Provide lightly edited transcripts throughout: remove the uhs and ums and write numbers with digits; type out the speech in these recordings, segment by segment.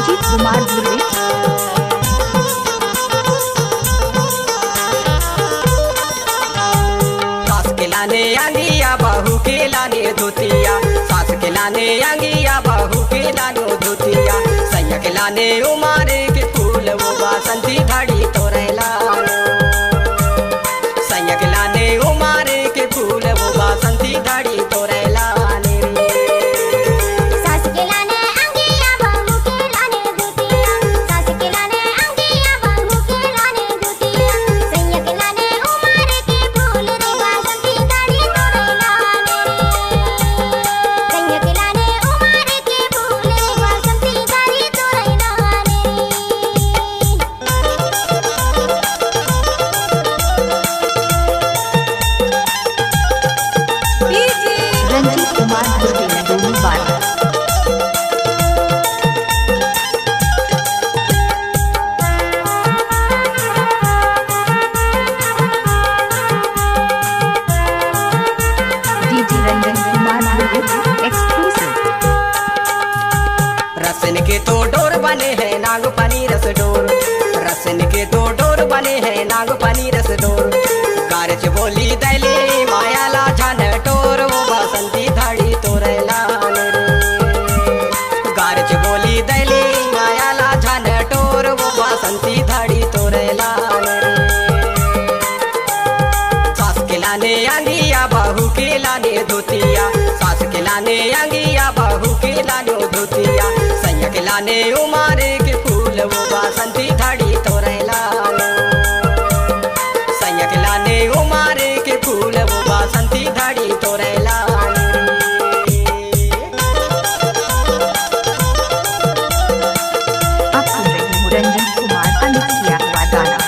रंजीत कुमार धुर्वे। सास के लाने अंगिया बहू के लाने धोतिया, सास के लाने अंगिया बहू के लाने धोतिया, सैया के लाने उमारे के फूल वो बासंती घड़ी तोरे लाने, सैया के लाने उमारे के फूल वो बासंती घड़ी तोरे लाने। रंजीत कुमार धुर्वे दोनों बार। DJ Ranjan Kumar Dhurve exclusive. रसन के तो डोर बने हैं नाग पानी रस डोर, रसन के तो डोर बने हैं नाग पानी रस डोर, कारच बोली दैले मायाला झान टोर वो बसंती धाड़ी तोरे लाने रे, कारच बोली दैले मायाला झान टोर वो बसंती धाड़ी तोरे लाने रे। सास के लाने अंगिया बहू के लाने धोतिया, सास के लाने अंगिया बहू के लाने धोतिया, सैया के लाने उमारे के फूल वो बासंती धाड़ी तोरे लाने, सैया के लाने उमारे के फूल वो बासंती धाड़ी तोरे लाने। आप सुन रहे हैं रंजन कुमार अमित किया हुआ गाना।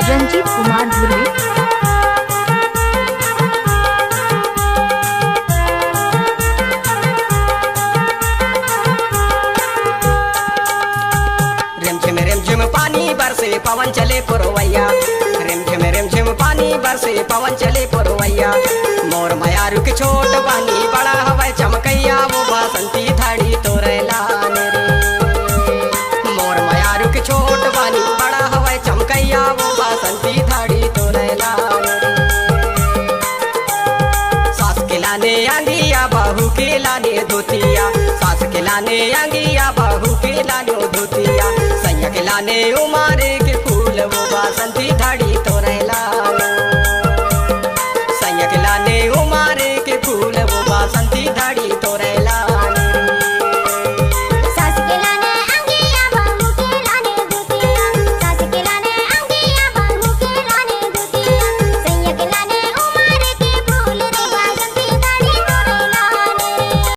रंजीत कुमार धुर्वे। रिमझिम पानी बरसे पवन चले पुरवैया, रिमझिम पानी बरसे पवन चले पुरवैया, मोर मयारू के छोट पानी बड़ा हवा चमकैया वो बासंती धाड़ी तोरे लाने रे, मोर मयारू के छोट पानी बड़ा हवा चमकैया वो बासंती धाड़ी तोरे लाने रे। सास के लाने अंगिया बहू के लाने धोतिया, सास के लाने अंगिया बहू के लाने धोतिया, सैया के लाने उमारे के फूल वो बासंती धाड़ी तो